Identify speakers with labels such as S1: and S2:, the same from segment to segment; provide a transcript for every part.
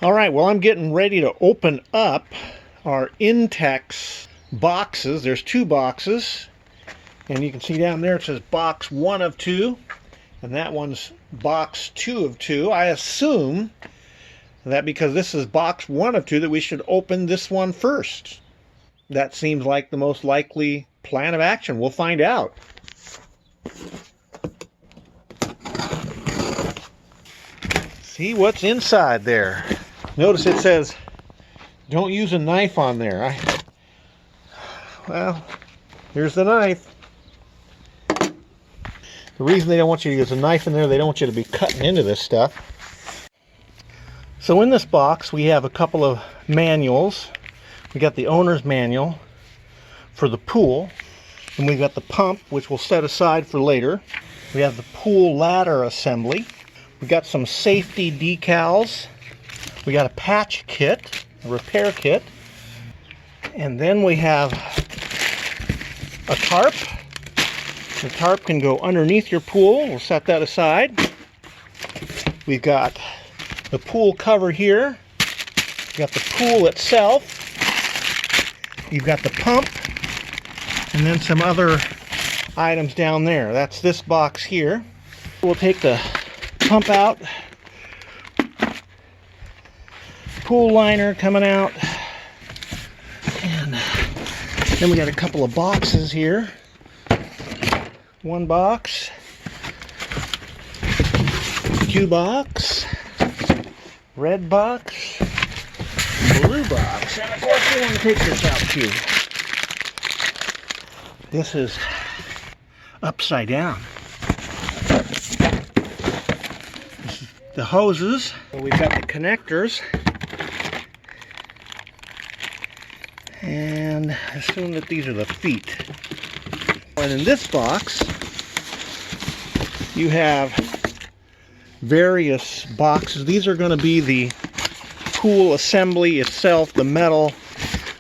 S1: All right, well, I'm getting ready to open up our Intex boxes. There's 2 boxes, and you can see down there it says box 1 of 2, and that one's box 2 of 2. I assume that because this is box 1 of 2 that we should open this one first. That seems like the most likely plan of action. We'll find out. See what's inside there. Notice it says, don't use a knife on there. Well, here's the knife. The reason they don't want you to use a knife in there, they don't want you to be cutting into this stuff. So in this box, we have a couple of manuals. We got the owner's manual for the pool, and we've got the pump, which we'll set aside for later. We have the pool ladder assembly. We got some safety decals. We got a patch kit, a repair kit. And then we have a tarp. The tarp can go underneath your pool. We'll set that aside. We've got the pool cover here. We've got the pool itself. You've got the pump. And then some other items down there. That's this box here. We'll take the pump out. Pool liner coming out. And then we got a couple of boxes here. 1 box. 2 box. Red box. Blue box. And of course we want to take this out too. This is upside down. This is the hoses. So we've got the connectors. And I assume that these are the feet. And in this box, you have various boxes. These are going to be the pool assembly itself, the metal.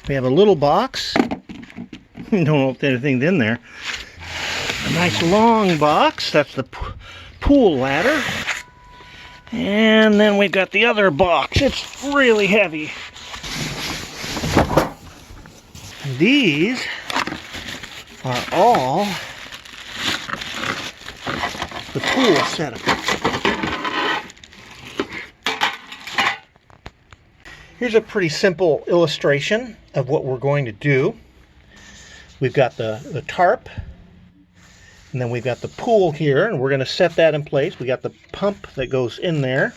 S1: We have a little box. Don't know if anything's in there. A nice long box. That's the pool ladder. And then we've got the other box. It's really heavy. These are all the pool setup. Here's a pretty simple illustration of what we're going to do. We've got the tarp, and then we've got the pool here, and we're going to set that in place. We got the pump that goes in there.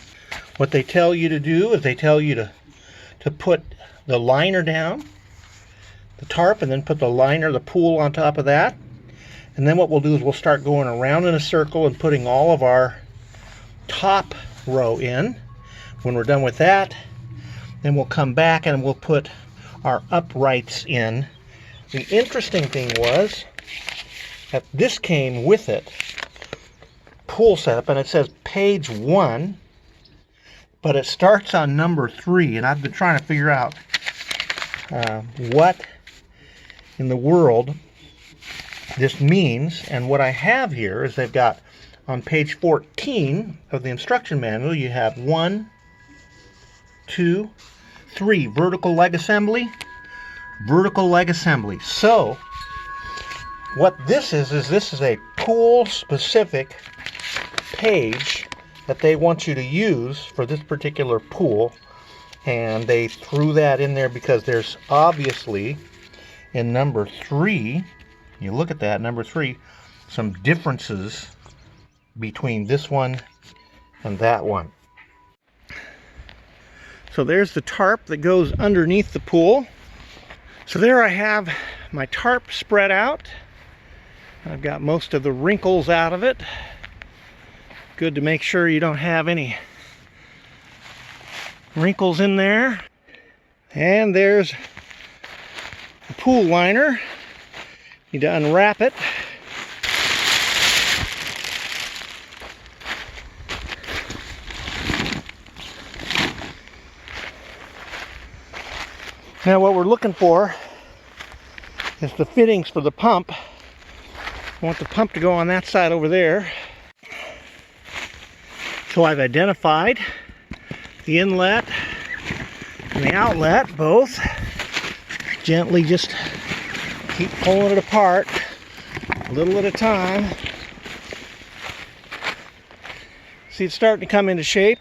S1: What they tell you to do is they tell you to put the liner down, the tarp, and then put the liner, the pool on top of that. And then what we'll do is we'll start going around in a circle and putting all of our top row in. When we're done with that, then we'll come back and we'll put our uprights in. The interesting thing was that this came with it, pool setup, and it says page 1, but it starts on number 3, and I've been trying to figure out what in the world this means. And what I have here is they've got on page 14 of the instruction manual, you have 1, 2, 3 vertical leg assembly, vertical leg assembly. So what this is this is a pool specific page that they want you to use for this particular pool, and they threw that in there because there's obviously in number 3, you look at that, number 3, some differences between this one and that one. So there's the tarp that goes underneath the pool. So there I have my tarp spread out. I've got most of the wrinkles out of it. Good to make sure you don't have any wrinkles in there. And there's the pool liner. Need to unwrap it. Now what we're looking for is the fittings for the pump. I want the pump to go on that side over there. So I've identified the inlet and the outlet both. Gently just keep pulling it apart a little at a time. See, it's starting to come into shape.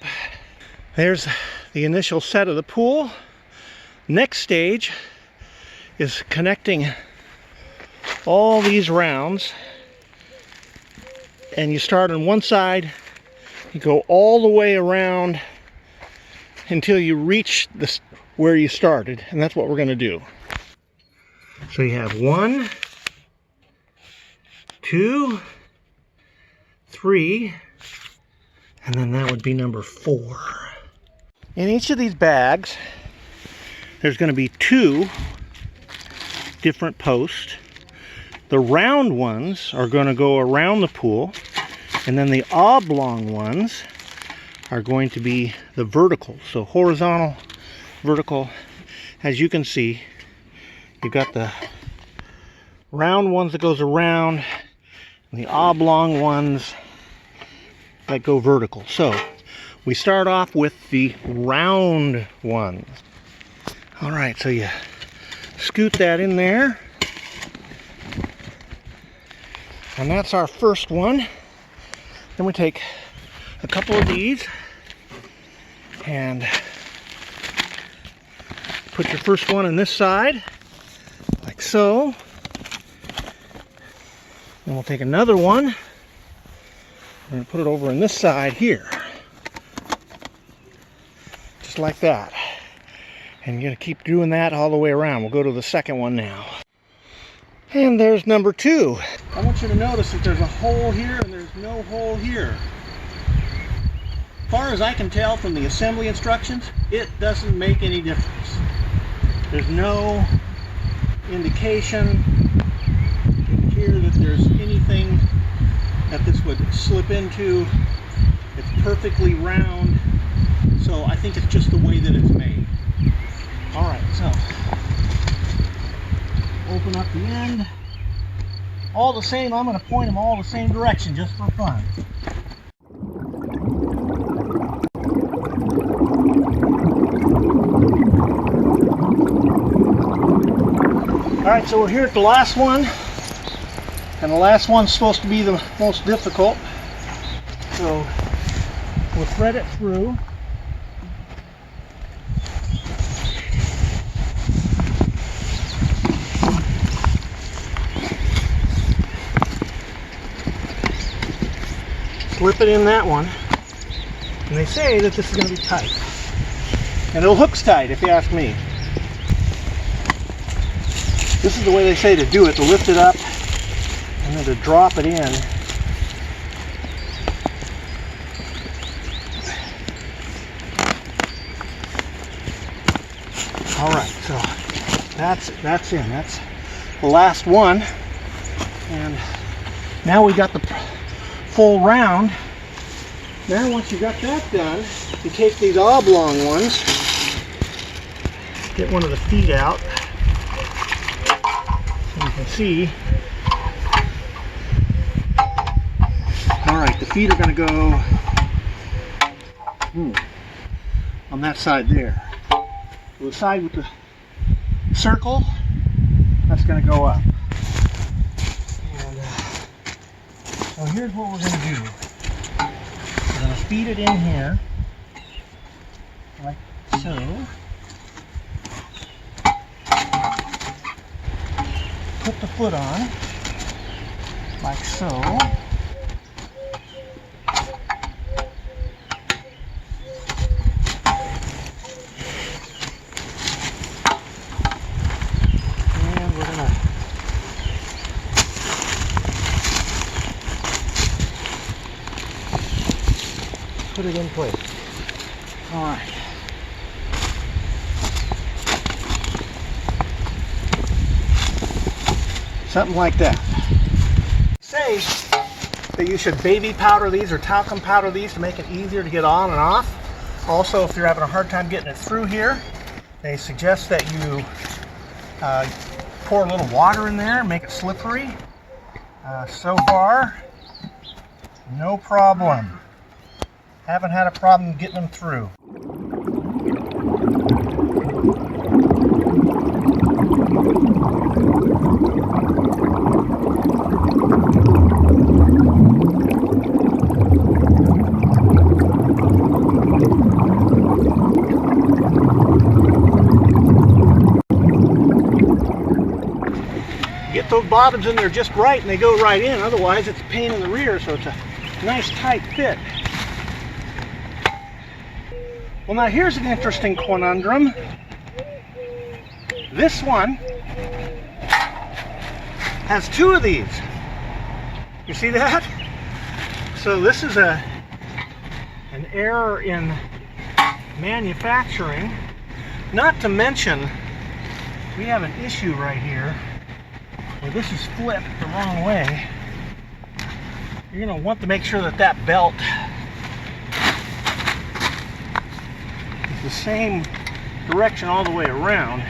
S1: There's the initial set of the pool. Next stage is connecting all these rounds, and you start on one side, you go all the way around until you reach this where you started, and that's what we're going to do. So you have 1, 2, 3, and then that would be number 4. In each of these bags, there's going to be 2 different posts. The round ones are going to go around the pool, and then the oblong ones are going to be the vertical. So horizontal, vertical. As you can see, you've got the round ones that goes around, and the oblong ones that go vertical. So we start off with the round ones. All right, so you scoot that in there, and that's our first one. Then we take a couple of these and put your first one on this side, like so. Then we'll take another one and put it over on this side here, just like that. And you're going to keep doing that all the way around. We'll go to the second one now. And there's number 2. I want you to notice that there's a hole here and there's no hole here. As far as I can tell from the assembly instructions, it doesn't make any difference. There's no indication here that there's anything that this would slip into. It's perfectly round, so I think it's just the way that it's made. Alright, so open up the end. All the same, I'm going to point them all the same direction just for fun. Alright, so we're here at the last one, and the last one's supposed to be the most difficult. So we'll thread it through. Slip it in that one, and they say that this is going to be tight, and it looks tight if you ask me. This is the way they say to do it, to lift it up and then to drop it in. Alright, so that's in. That's the last one, and now we got the full round. Now once you got that done, you take these oblong ones, get one of the feet out, so you can see. Alright, the feet are going to go on that side there. The side with the circle, that's going to go up. So here's what we're going to do. We're going to feed it in here, like so. Put the foot on, like so. And we're going to put it in place. All right. Something like that. Say that you should baby powder these or talcum powder these to make it easier to get on and off. Also, if you're having a hard time getting it through here, they suggest that you pour a little water in there and make it slippery. So far, no problem. Haven't had a problem getting them through. Get those bobbins in there just right and they go right in, otherwise it's a pain in the rear, so it's a nice tight fit. Well, now here's an interesting conundrum. This one has two of these. You see that? So this is an error in manufacturing. Not to mention, we have an issue right here where this is flipped the wrong way. You're going to want to make sure that that belt is the same direction all the way around.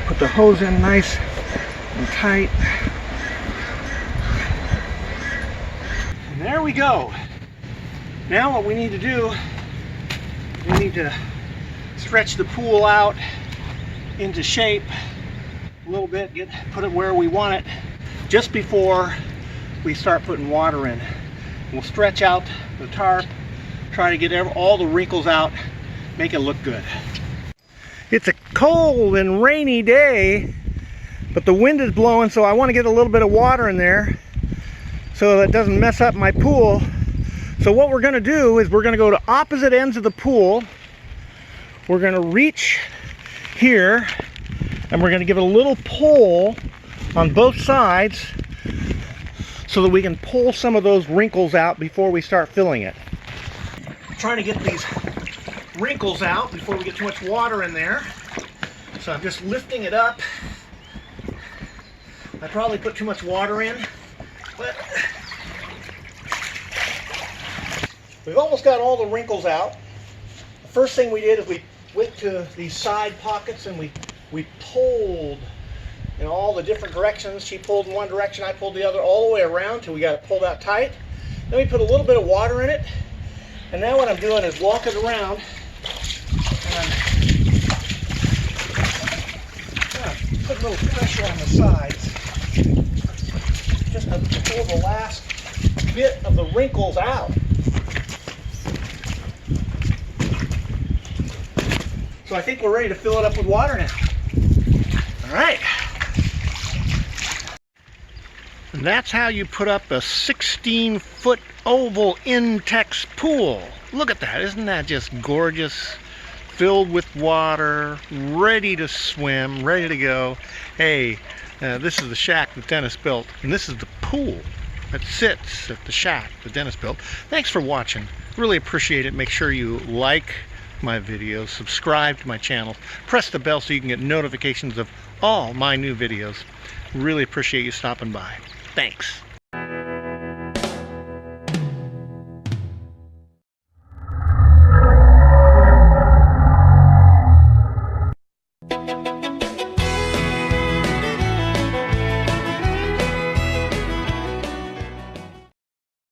S1: Put the hose in nice and tight. And there we go. Now what we need to do, we need to stretch the pool out into shape a little bit, put it where we want it just before we start putting water in. We'll stretch out the tarp, try to get all the wrinkles out, make it look good. It's a cold and rainy day, but the wind is blowing, so I want to get a little bit of water in there so that it doesn't mess up my pool. So what we're going to do is we're going to go to opposite ends of the pool. We're going to reach here and we're going to give it a little pull on both sides so that we can pull some of those wrinkles out before we start filling it. I'm trying to get these wrinkles out before we get too much water in there. So I'm just lifting it up. I probably put too much water in, but we've almost got all the wrinkles out. The first thing we did is we went to these side pockets and we pulled in all the different directions. She pulled in one direction, I pulled the other, all the way around till we got it pulled out tight. Then we put a little bit of water in it. And now what I'm doing is walking around and I'm put a little pressure on the sides just to pull the last bit of the wrinkles out. So I think we're ready to fill it up with water now. All right. And that's how you put up a 16-foot oval Intex pool. Look at that, isn't that just gorgeous? Filled with water, ready to swim, ready to go. Hey, this is the shack that Dennis built, and this is the pool that sits at the shack that Dennis built. Thanks for watching. Really appreciate it. Make sure you like my videos, subscribe to my channel, press the bell so you can get notifications of all my new videos. Really appreciate you stopping by. Thanks.